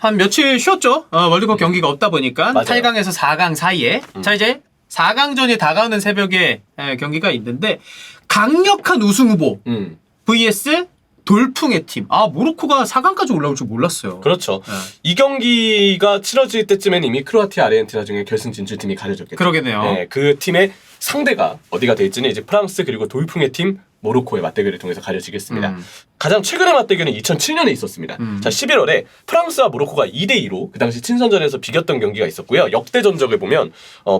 한 며칠 쉬었죠. 월드컵 경기가 없다 보니까 맞아요. 8강에서 4강 사이에 자 이제 4강전이 다가오는 새벽에 경기가 있는데 강력한 우승 후보 vs 돌풍의 팀. 모로코가 4강까지 올라올 줄 몰랐어요. 그렇죠. 이 경기가 치러질 때쯤엔 이미 크로아티아, 아르헨티나 중에 결승 진출팀이 가려졌겠죠. 그러겠네요. 네, 그 팀의 상대가 어디가 될지는 이제 프랑스 그리고 돌풍의 팀 모로코의 맞대결을 통해서 가려지겠습니다. 가장 최근의 맞대결은 2007년에 있었습니다. 자, 11월에 프랑스와 모로코가 2대2로 그 당시 친선전에서 비겼던 경기가 있었고요. 역대 전적을 보면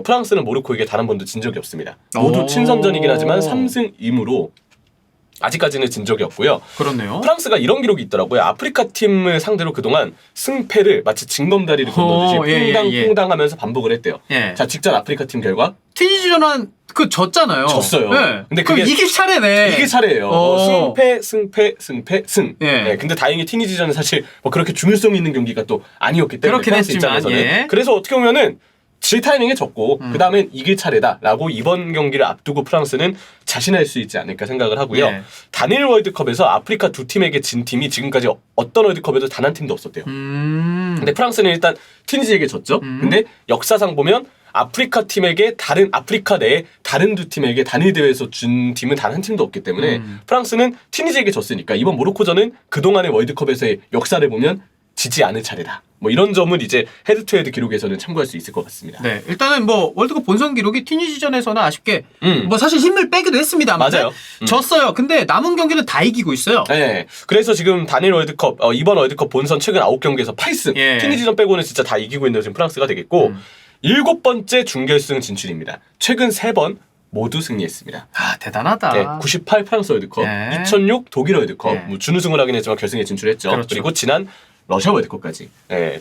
프랑스는 모로코에게 단 한 번도 진 적이 없습니다. 모두 친선전이긴 하지만 3승 2무로 아직까지는 진 적이 없고요. 그렇네요. 프랑스가 이런 기록이 있더라고요. 아프리카 팀을 상대로 그동안 승패를 마치 징검다리를 건너듯이 퐁당 하면서 반복을 했대요. 자, 직전 아프리카 팀 결과 튀니지전은 졌잖아요. 졌어요. 네. 근데 그게 이길 차례네. 이게 차례예요. 승패. 네, 근데 다행히 튀니지전은 사실 뭐 그렇게 중요성 있는 경기가 또 아니었기 때문에 그렇긴 프랑스 했지만, 입장에서는 그래서 어떻게 보면은 질 타이밍에 졌고 그 다음엔 이길 차례다라고 이번 경기를 앞두고 프랑스는 자신할 수 있지 않을까 생각을 하고요. 단일 월드컵에서 아프리카 두 팀에게 진 팀이 지금까지 어떤 월드컵에도 단 한 팀도 없었대요. 근데 프랑스는 일단 튀니지에게 졌죠. 근데 역사상 보면 아프리카 팀에게 아프리카 내에 다른 두 팀에게 단일 대회에서 준 팀은 단 한 팀도 없기 때문에 프랑스는 튀니지에게 졌으니까 이번 모로코전은 그동안의 월드컵에서의 역사를 보면 지지 않을 차례다. 뭐 이런 점을 이제 헤드투헤드 기록에서는 참고할 수 있을 것 같습니다. 네, 일단은 뭐 월드컵 본선 기록이 튀니지전에서는 아쉽게 뭐 사실 힘을 빼기도 했습니다. 맞아요. 졌어요. 근데 남은 경기는 다 이기고 있어요. 네, 그래서 지금 단일 월드컵 이번 월드컵 본선 최근 9경기에서 8승. 튀니지전 빼고는 진짜 다 이기고 있는 지금 프랑스가 되겠고 7번째 준결승 진출입니다. 최근 3번 모두 승리했습니다. 대단하다. 네, 98 프랑스 월드컵, 2006 독일 월드컵, 뭐 준우승을 하긴 했지만 결승에 진출했죠. 그렇죠. 그리고 지난 러시아 월드컵까지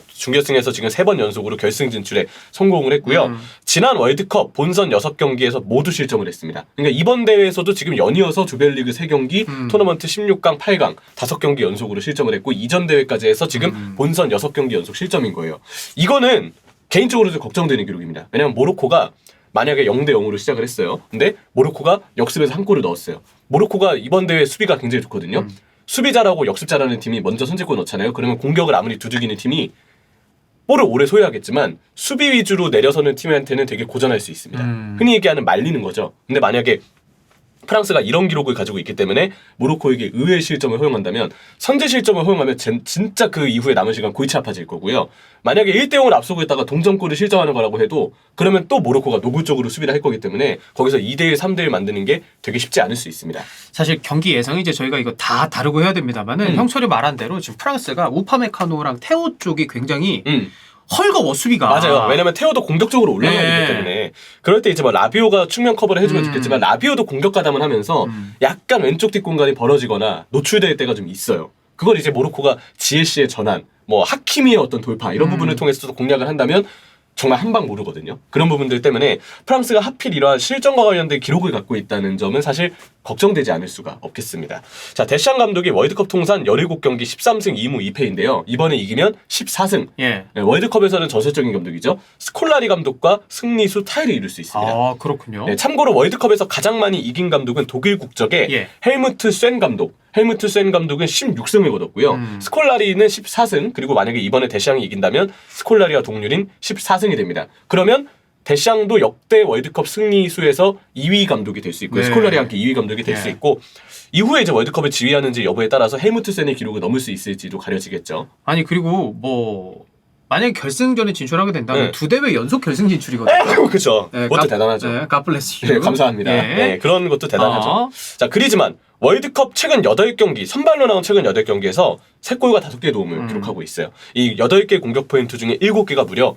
준결승에서 지금 3번 연속으로 결승 진출에 성공을 했고요. 지난 월드컵 본선 6경기에서 모두 실점을 했습니다. 그러니까 이번 대회에서도 지금 연이어서 조별리그 3경기, 토너먼트 16강, 8강 5경기 연속으로 실점을 했고 이전 대회까지 해서 지금 본선 6경기 연속 실점인 거예요. 이거는 개인적으로 좀 걱정되는 기록입니다. 왜냐하면 모로코가 만약에 0대0으로 시작을 했어요. 근데 모로코가 역습에서 한 골을 넣었어요. 모로코가 이번 대회 수비가 굉장히 좋거든요. 수비 잘하고 역습 잘하는 팀이 먼저 선제골 넣잖아요. 그러면 공격을 아무리 두들기는 팀이 볼을 오래 소유하겠지만 수비 위주로 내려서는 팀한테는 되게 고전할 수 있습니다. 흔히 얘기하는 말리는 거죠. 근데 만약에 프랑스가 이런 기록을 가지고 있기 때문에 모로코에게 의외의 실점을 허용한다면 선제 실점을 허용하면 진짜 그 이후에 남은 시간 골치 아파질 거고요. 만약에 1대0을 앞서고 있다가 동점골을 실점하는 거라고 해도 그러면 또 모로코가 노골적으로 수비를 할 거기 때문에 거기서 2대1, 3대1 만드는 게 되게 쉽지 않을 수 있습니다. 사실 경기 예상이 이제 저희가 이거 다 다루고 해야 됩니다만은 형철이 말한 대로 지금 프랑스가 우파메카노랑 테오 쪽이 굉장히 헐거워 수비가. 맞아요. 왜냐면 테오도 공격적으로 올라가기 때문에 그럴 때 이제 뭐 라비오가 측면 커버를 해주면 좋겠지만 라비오도 공격 가담을 하면서 약간 왼쪽 뒷공간이 벌어지거나 노출될 때가 좀 있어요. 그걸 이제 모로코가 지엘씨의 전환, 뭐 하키미의 어떤 돌파 이런 부분을 통해서도 공략을 한다면 정말 한방 모르거든요. 그런 부분들 때문에 프랑스가 하필 이러한 실점과 관련된 기록을 갖고 있다는 점은 사실 걱정되지 않을 수가 없겠습니다. 자, 데샹 감독이 월드컵 통산 17경기 13승 2무 2패인데요. 이번에 이기면 14승. 네, 월드컵에서는 전설적인 감독이죠. 스콜라리 감독과 승리수 타이를 이룰 수 있습니다. 그렇군요. 네, 참고로 월드컵에서 가장 많이 이긴 감독은 독일 국적의 헬무트 쇤 감독. 헬무트 쇤 감독은 16승을 거뒀고요. 스콜라리는 14승, 그리고 만약에 이번에 데샹이 이긴다면 스콜라리와 동률인 14승이 됩니다. 그러면 데샹도 역대 월드컵 승리수에서 2위 감독이 될 수 있고요. 스콜라리와 함께 2위 감독이 될 수 있고 이후에 이제 월드컵을 지휘하는지 여부에 따라서 헬무트 쇤의 기록을 넘을 수 있을지도 가려지겠죠. 아니 그리고 뭐 만약에 결승전에 진출하게 된다면 2대회 연속 결승 진출이거든요. 그렇죠. 그것도 대단하죠. 갓블레스 유. 네, 감사합니다. 네, 그런 것도 대단하죠. 자, 그리지만 월드컵 최근 8경기, 선발로 나온 최근 8경기에서 3골과 5개의 도움을 기록하고 있어요. 이 8개 공격 포인트 중에 7개가 무려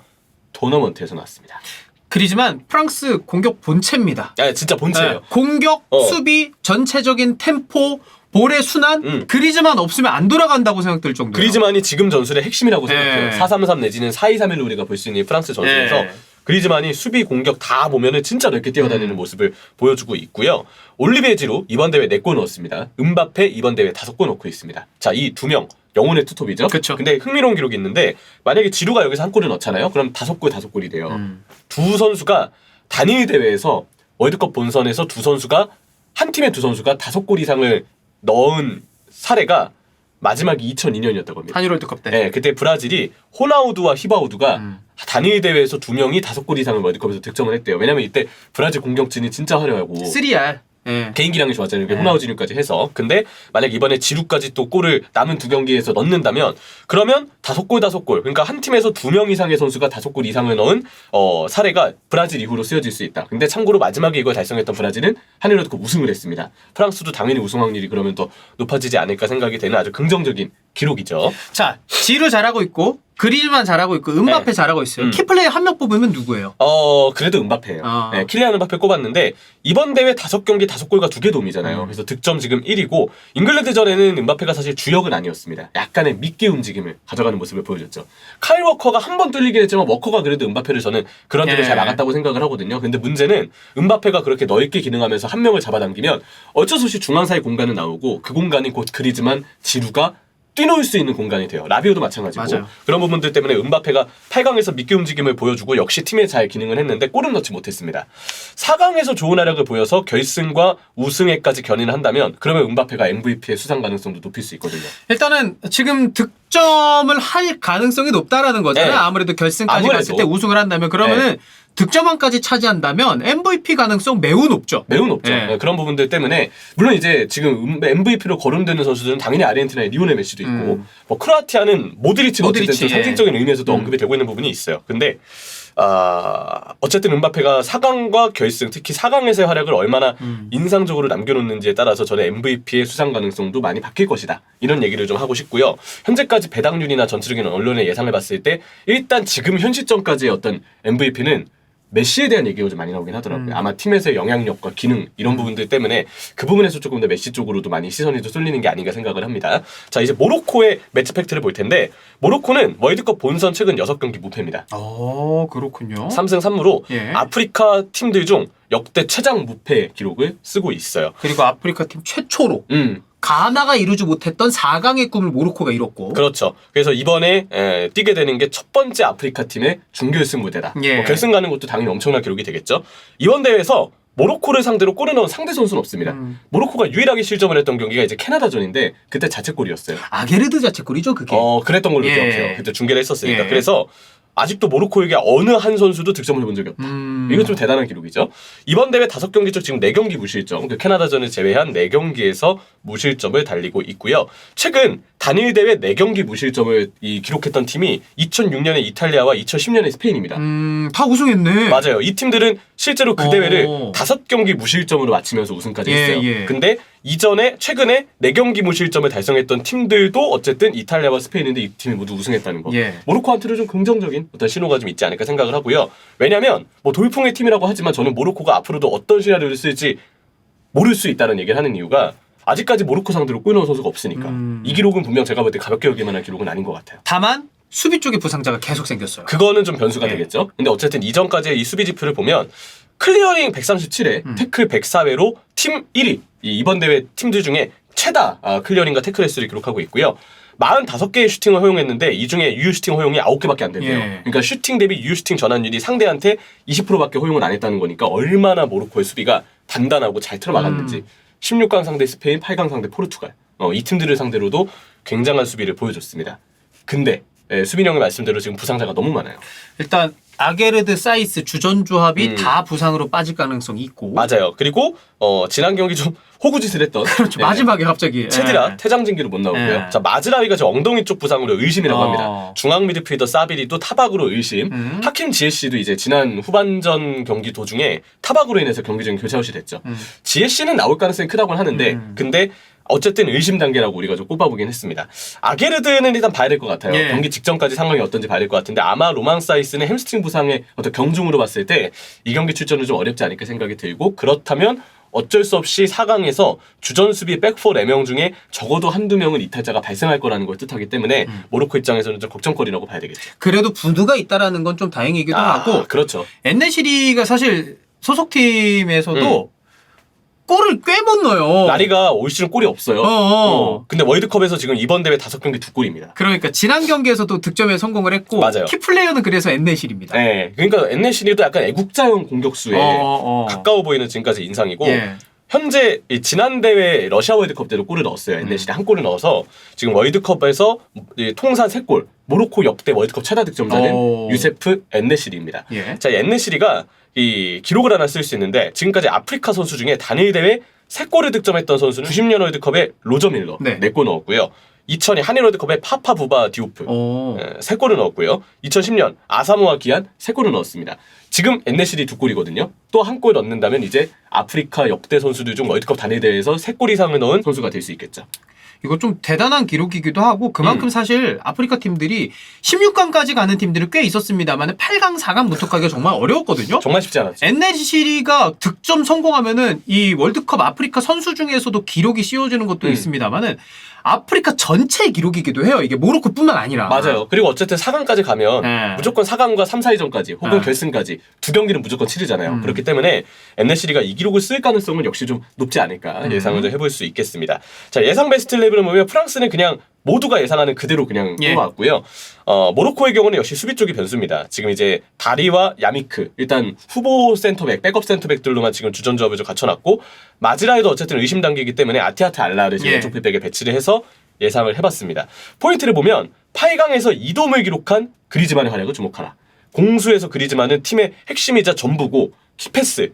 토너먼트에서 나왔습니다. 그리지만 프랑스 공격 본체입니다. 진짜 본체예요. 공격, 수비, 전체적인 템포, 볼의 순환, 그리즈만 없으면 안 돌아간다고 생각될 정도예요. 그리즈만이 지금 전술의 핵심이라고 생각해요. 4-3-3 내지는 4-2-3-1로 우리가 볼 수 있는 프랑스 전술에서 그리즈만이 수비 공격 다 보면은 진짜 넓게 뛰어다니는 모습을 보여주고 있고요. 올리비에 지루 이번 대회 4골 넣었습니다. 음바페 이번 대회 5골 넣고 있습니다. 자, 이 2명 영혼의 투톱이죠. 그쵸. 근데 흥미로운 기록이 있는데 만약에 지루가 여기서 한 골을 넣잖아요. 그럼 5골이 돼요. 두 선수가 단일 대회에서 월드컵 본선에서 한 팀의 두 선수가 5골 이상을 넣은 사례가 마지막이 2002년이었다고 합니다. 한일 월드컵 때. 네, 그때 브라질이 호나우두와 히바우두가 단일 대회에서 2명이 5골 이상을 월드컵에서 득점을 했대요. 왜냐면 이때 브라질 공격진이 진짜 화려하고 3R. 예. 개인 기량이 좋았잖아요. 호나우지뉴까지 해서. 근데 만약 이번에 지루까지 또 골을 남은 2경기에서 넣는다면 그러면 5골 그러니까 한 팀에서 2명 이상의 선수가 5골 이상을 넣은 사례가 브라질 이후로 쓰여질 수 있다. 근데 참고로 마지막에 이걸 달성했던 브라질은 한일 월드컵 우승을 했습니다. 프랑스도 당연히 우승 확률이 그러면 더 높아지지 않을까 생각이 되는 아주 긍정적인 기록이죠. 자, 지루 잘하고 있고 그리즈만 잘하고 있고 음바페 네. 잘하고 있어요. 키플레이어 한 명 뽑으면 누구예요? 그래도 음바페예요. 네, 킬리안 음바페 꼽았는데 이번 대회 5경기 5골과 2개 도움이잖아요. 그래서 득점 지금 1위고 잉글랜드전에는 음바페가 사실 주역은 아니었습니다. 약간의 미끼 움직임을 가져가는 모습을 보여줬죠. 카일 워커가 한 번 뚫리긴 했지만 워커가 그래도 음바페를 저는 그런 쪽을 잘 막았다고 생각을 하거든요. 근데 문제는 음바페가 그렇게 넓게 기능하면서 한 명을 잡아당기면 어쩔 수 없이 중앙 사이 공간은 나오고 그 공간이 곧 그리즈만 지루가 뛰놀 수 있는 공간이 돼요. 라비오도 마찬가지고. 맞아요. 그런 부분들 때문에 음바페가 8강에서 미끼 움직임을 보여주고 역시 팀에 잘 기능을 했는데 골은 넣지 못했습니다. 4강에서 좋은 활약을 보여서 결승과 우승에까지 견인을 한다면 그러면 음바페가 MVP의 수상 가능성도 높일 수 있거든요. 일단은 지금 득점을 할 가능성이 높다라는 거잖아요. 네. 아무래도 결승까지 아무래도. 갔을 때 우승을 한다면 그러면은 득점왕까지 차지한다면 MVP 가능성 매우 높죠. 매우 높죠. 네. 네, 그런 부분들 때문에 물론 이제 지금 MVP로 거론되는 선수들은 당연히 아르헨티나의 리오넬 메시도 있고 뭐 크로아티아는 모드리치가 어쨌든 좀 상징적인 의미에서도 언급이 되고 있는 부분이 있어요. 근데 어쨌든 음바페가 4강과 결승, 특히 4강에서의 활약을 얼마나 인상적으로 남겨놓는지에 따라서 저는 MVP의 수상 가능성도 많이 바뀔 것이다. 이런 얘기를 좀 하고 싶고요. 현재까지 배당률이나 전체적인 언론의 예상을 봤을 때 일단 지금 현 시점까지의 어떤 MVP는 메시에 대한 얘기가 좀 많이 나오긴 하더라고요. 아마 팀에서의 영향력과 기능 이런 부분들 때문에 그 부분에서 조금 더 메시 쪽으로도 많이 시선이 좀 쏠리는 게 아닌가 생각을 합니다. 자, 이제 모로코의 매치 팩트를 볼 텐데 모로코는 월드컵 본선 최근 6경기 무패입니다. 그렇군요. 3승 3무로 예. 아프리카 팀들 중 역대 최장 무패 기록을 쓰고 있어요. 그리고 아프리카 팀 최초로 가나가 이루지 못했던 4강의 꿈을 모로코가 이뤘고. 그렇죠. 그래서 이번에 뛰게 되는 게 첫 번째 아프리카 팀의 준결승 무대다. 예. 뭐 결승 가는 것도 당연히 엄청난 기록이 되겠죠. 이번 대회에서 모로코를 상대로 골을 넣은 상대 선수는 없습니다. 모로코가 유일하게 실점을 했던 경기가 이제 캐나다전인데 그때 자책골이었어요. 아게르드 자책골이죠, 그게. 그랬던 걸로 예. 기억해요. 그때 중계를 했었으니까. 예. 그래서 아직도 모로코에게 어느 한 선수도 득점을 해본 적이 없다. 이건 좀 대단한 기록이죠. 이번 대회 5경기 중 지금 4경기 무실점, 그 캐나다전을 제외한 4경기에서 무실점을 달리고 있고요. 최근 단일 대회 4경기 무실점을 기록했던 팀이 2006년에 이탈리아와 2010년에 스페인입니다. 다 우승했네. 맞아요. 이 팀들은 실제로 그 대회를 5경기 무실점으로 마치면서 우승까지 했어요. 예. 근데 최근에 4경기 무실점을 달성했던 팀들도 어쨌든 이탈리아와 스페인인데 이 팀이 모두 우승했다는 거. 예. 모로코한테는 좀 긍정적인 어떤 신호가 좀 있지 않을까 생각을 하고요. 왜냐하면 뭐 돌풍의 팀이라고 하지만 저는 모로코가 앞으로도 어떤 시나리오를 쓸지 모를 수 있다는 얘기를 하는 이유가 아직까지 모로코 상대로 골 넣은 선수가 없으니까. 이 기록은 분명 제가 볼 때 가볍게 여길 만한 기록은 아닌 것 같아요. 다만 수비 쪽에 부상자가 계속 생겼어요. 그거는 좀 변수가 되겠죠. 근데 어쨌든 이전까지의 이 수비 지표를 보면 클리어링 137에 태클 104회로 팀 1위. 이번 대회 팀들 중에 최다 클리어링과 태클 횟수를 기록하고 있고요. 45개의 슈팅을 허용했는데 이 중에 유효 슈팅 허용이 9개밖에 안 된대요. 예. 그러니까 슈팅 대비 유효 슈팅 전환율이 상대한테 20%밖에 허용을 안 했다는 거니까 얼마나 모로코의 수비가 단단하고 잘 틀어막았는지. 16강 상대 스페인, 8강 상대 포르투갈. 이 팀들을 상대로도 굉장한 수비를 보여줬습니다. 근데 수빈이 형의 말씀대로 지금 부상자가 너무 많아요. 일단 아게르드, 사이스 주전 조합이 다 부상으로 빠질 가능성이 있고. 맞아요. 그리고 지난 경기 좀 호구짓을 했던 그렇죠. 마지막에 갑자기 체디라 퇴장징계로 못 나오고요. 자, 마즈라위가 저 엉덩이 쪽 부상으로 의심이라고 합니다. 중앙 미드필더 사비리도 타박으로 의심. 하킴 지에씨도 이제 지난 후반전 경기 도중에 타박으로 인해서 경기 중에 교체 아웃이 됐죠. 지에씨는 나올 가능성이 크다고는 하는데 근데 어쨌든 의심 단계라고 우리가 좀 꼽아보긴 했습니다. 아게르드는 일단 봐야 될 것 같아요. 예. 경기 직전까지 상황이 어떤지 봐야 될 것 같은데 아마 로망 사이스는 햄스트링 부상의 어떤 경중으로 봤을 때 이 경기 출전은 좀 어렵지 않을까 생각이 들고 그렇다면 어쩔 수 없이 4강에서 주전 수비 백포 4명 중에 적어도 한두 명은 이탈자가 발생할 거라는 걸 뜻하기 때문에 모로코 입장에서는 좀 걱정거리라고 봐야 되겠죠. 그래도 분두가 있다라는 건 좀 다행이기도 하고. 그렇죠. 엔네시리가 사실 소속팀에서도 골을 꽤 못 넣어요. 라리가 올 시즌 골이 없어요. 근데 월드컵에서 지금 이번 대회 5경기 2골입니다. 그러니까 지난 경기에서도 득점에 성공을 했고 맞아요. 키플레이어는 그래서 엔네실입니다. 네, 그러니까 엔네시리도 약간 애국자형 공격수에 가까워 보이는 지금까지 인상이고 예. 현재 이 지난 대회 러시아 월드컵 때도 골을 넣었어요. 엔네시리 한 골을 넣어서 지금 월드컵에서 이 통산 3골, 모로코 역대 월드컵 최다 득점자는 유세프 엔네시리입니다. 예. 자, 엔네시리가 이 기록을 하나 쓸 수 있는데 지금까지 아프리카 선수 중에 단일 대회 3골을 득점했던 선수는 90년 월드컵에 로저 밀러 네. 4골 넣었고요. 2002 한일 월드컵에 파파 부바 디오프 3골을 넣었고요. 2010년 아사모아 기안 3골을 넣었습니다. 지금 엔네시리 2골이거든요. 또 한 골 넣는다면 이제 아프리카 역대 선수들 중 월드컵 단일 대회에서 3골 이상을 넣은 선수가 될 수 있겠죠. 이거 좀 대단한 기록이기도 하고 그만큼 사실 아프리카 팀들이 16강까지 가는 팀들이 꽤 있었습니다만 8강, 4강 무턱하기가 정말 어려웠거든요. 정말 쉽지 않았죠. 엔네시리가 득점 성공하면은 이 월드컵 아프리카 선수 중에서도 기록이 씌워지는 것도 있습니다만은 아프리카 전체 기록이기도 해요. 이게 모로코뿐만 아니라. 맞아요. 그리고 어쨌든 4강까지 가면 네. 무조건 4강과 3, 4위전까지 혹은 결승까지 2경기는 무조건 치르잖아요. 그렇기 때문에 엔네시리가 이 기록을 쓸 가능성은 역시 좀 높지 않을까 예상을 좀 해볼 수 있겠습니다. 자, 예상 베스트 11을 보면 프랑스는 그냥 모두가 예상하는 그대로 그냥 뽑아왔고요. 모로코의 경우는 역시 수비 쪽이 변수입니다. 지금 이제 다리와 야미크 일단 후보 센터백, 백업 센터백들로만 지금 주전 조합을 좀 갖춰놨고 마즈라에도 어쨌든 의심 단계이기 때문에 아티아트 알라를 지금 왼쪽 백에 배치를 해서 예상을 해봤습니다. 포인트를 보면 8강에서 2도움을 기록한 그리즈만의 활약을 주목하라. 공수에서 그리즈만은 팀의 핵심이자 전부고 키패스.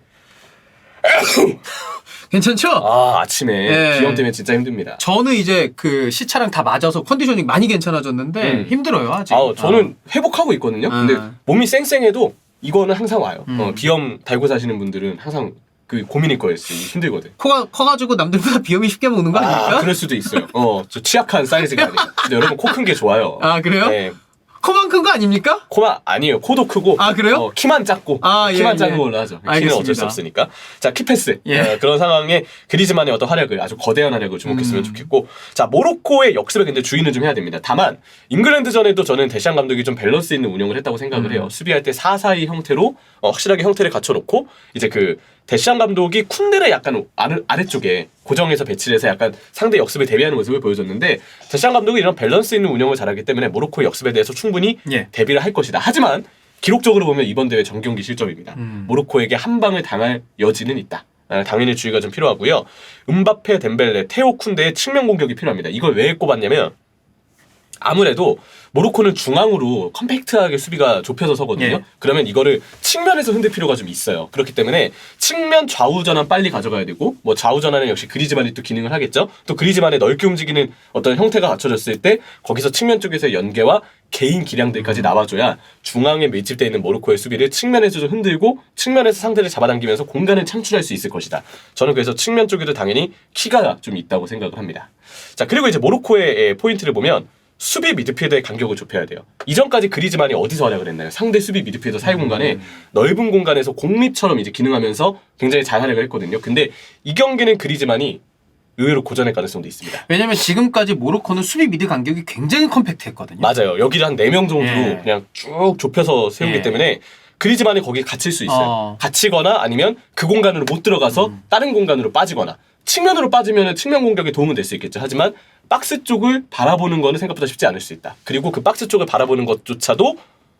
괜찮죠? 아, 아침에 비염 때문에 진짜 힘듭니다. 저는 이제 그 시차랑 다 맞아서 컨디셔닝 많이 괜찮아졌는데 힘들어요 아직. 저는 회복하고 있거든요. 근데 몸이 쌩쌩해도 이거는 항상 와요. 비염 달고 사시는 분들은 항상 그 고민일 거예요. 힘들거든. 코가 커가지고 남들보다 비염이 쉽게 먹는 거 아닙니까? 그럴 수도 있어요. 저 취약한 사이즈가 아니에요. 근데 여러분 코 큰 게 좋아요. 아 그래요? 네. 코만 큰 거 아닙니까? 코만 아니에요. 코도 크고. 아, 그래요? 키만 작고. 키만 작은 걸로 하죠. 키는 알겠습니다. 어쩔 수 없으니까. 자, 키패스. 그런 상황에 그리즈만의 어떤 활약을 아주 거대한 활약을 주목했으면 좋겠고. 자, 모로코의 역습에 근데 주의는 좀 해야 됩니다. 다만 잉글랜드전에도 저는 데시안 감독이 좀 밸런스 있는 운영을 했다고 생각을 해요. 수비할 때 4-4-2 형태로 확실하게 형태를 갖춰놓고 이제 그 데시안 감독이 쿤데를 약간 아래쪽에 고정해서 배치를 해서 약간 상대 역습에 대비하는 모습을 보여줬는데 데시안 감독이 이런 밸런스 있는 운영을 잘하기 때문에 모로코의 역습에 대해서 충분히 대비를 할 것이다. 하지만 기록적으로 보면 이번 대회 전경기 실점입니다. 모로코에게 한 방을 당할 여지는 있다. 당연히 주의가 좀 필요하고요. 음바페, 덴벨레, 테오 쿤데의 측면 공격이 필요합니다. 이걸 왜 꼽았냐면 아무래도 모로코는 중앙으로 컴팩트하게 수비가 좁혀서 서거든요. 그러면 이거를 측면에서 흔들 필요가 좀 있어요. 그렇기 때문에 측면 좌우 전환 빨리 가져가야 되고 뭐 좌우 전환은 역시 그리즈만이 또 기능을 하겠죠. 또 그리즈만의 넓게 움직이는 어떤 형태가 갖춰졌을 때 거기서 측면 쪽에서 연계와 개인 기량들까지 나와줘야 중앙에 밀집되어 있는 모로코의 수비를 측면에서 좀 흔들고 측면에서 상대를 잡아당기면서 공간을 창출할 수 있을 것이다. 저는 그래서 측면 쪽에도 당연히 키가 좀 있다고 생각을 합니다. 자, 그리고 이제 모로코의 포인트를 보면 수비 미드필더의 간격을 좁혀야 돼요. 이전까지 그리즈만이 어디서 활약을 했나요? 상대 수비 미드필더 사이 공간에 넓은 공간에서 공립처럼 이제 기능하면서 굉장히 잘 활약을 했거든요. 근데 이 경기는 그리즈만이 의외로 고전할 가능성도 있습니다. 왜냐면 지금까지 모로코는 수비 미드 간격이 굉장히 컴팩트했거든요. 맞아요. 여기를 한 4명 정도로 그냥 쭉 좁혀서 세우기 때문에 그리즈만이 거기에 갇힐 수 있어요. 갇히거나 아니면 그 공간으로 못 들어가서 다른 공간으로 빠지거나 측면으로 빠지면 측면 공격에 도움은 될 수 있겠죠. 하지만 박스 쪽을 바라보는 거는 생각보다 쉽지 않을 수 있다. 그리고 그 박스 쪽을 바라보는 것조차도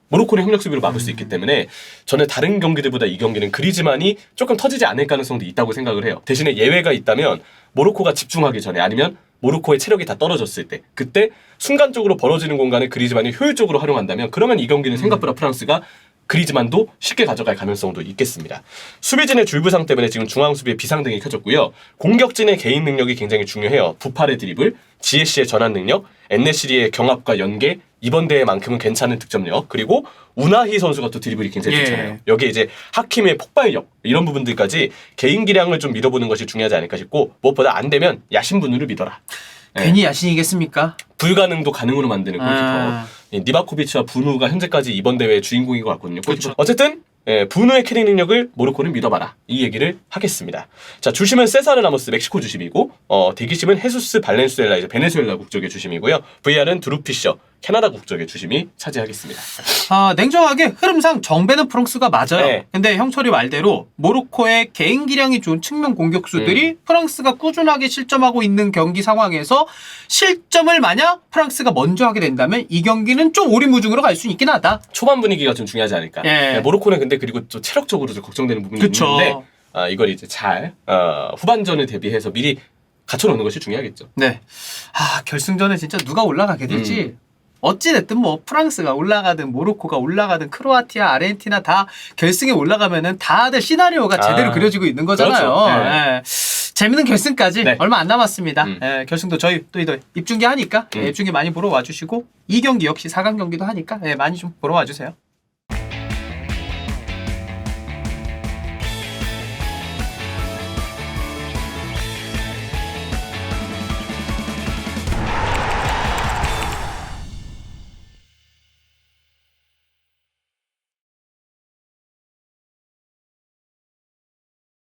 모로코는 협력 수비로 막을 수 있기 때문에 저는 다른 경기들보다 이 경기는 그리즈만이 조금 터지지 않을 가능성도 있다고 생각을 해요. 대신에 예외가 있다면 모로코가 집중하기 전에 아니면 모로코의 체력이 다 떨어졌을 때 그때 순간적으로 벌어지는 공간을 그리즈만이 효율적으로 활용한다면 그러면 이 경기는 생각보다 프랑스가 그리즈만도 쉽게 가져갈 가능성도 있겠습니다. 수비진의 줄부상 때문에 지금 중앙 수비에 비상등이 켜졌고요. 공격진의 개인 능력이 굉장히 중요해요. 부팔의 드리블, 지에시의 전환 능력, 엔네시리의 경합과 연계, 이번 대회만큼은 괜찮은 득점력, 그리고 우나히 선수가 또 드리블이 굉장히 좋잖아요. 여기에 이제 하킴의 폭발력 이런 부분들까지 개인 기량을 좀 밀어보는 것이 중요하지 않을까 싶고 무엇보다 안 되면 야신분으를 믿어라. 괜히 야신이겠습니까? 불가능도 가능으로 만드는 골키퍼. 니바코비치와 부누가 현재까지 이번 대회의 주인공인 것 같거든요. 그렇죠. 어쨌든 부누의 캐릭 능력을 모로코는 믿어봐라. 이 얘기를 하겠습니다. 자, 주심은 세사르 라모스 멕시코 주심이고 대기심은 헤수스 발렌수엘라 이제 베네수엘라 국적의 주심이고요. VR은 두루피셔 캐나다 국적의 주심이 차지하겠습니다. 냉정하게 흐름상 정배는 프랑스가 맞아요. 근데 형철이 말대로 모로코의 개인 기량이 좋은 측면 공격수들이 프랑스가 꾸준하게 실점하고 있는 경기 상황에서 실점을 만약 프랑스가 먼저 하게 된다면 이 경기는 좀 오리무중으로 갈 수 있긴 하다. 초반 분위기가 좀 중요하지 않을까. 모로코는 근데 그리고 또 체력적으로도 걱정되는 부분이 있는데 이걸 이제 잘 후반전을 대비해서 미리 갖춰놓는 것이 중요하겠죠. 네. 결승전에 진짜 누가 올라가게 될지 어찌됐든 뭐 프랑스가 올라가든 모로코가 올라가든 크로아티아, 아르헨티나 다 결승에 올라가면은 다들 시나리오가 제대로 그려지고 있는 거잖아요. 그렇죠. 네. 예. 재밌는 결승까지 네. 얼마 안 남았습니다. 예, 결승도 저희 또 입중계 하니까 입중계 많이 보러 와주시고 이 경기 역시 4강 경기도 하니까 많이 좀 보러 와주세요.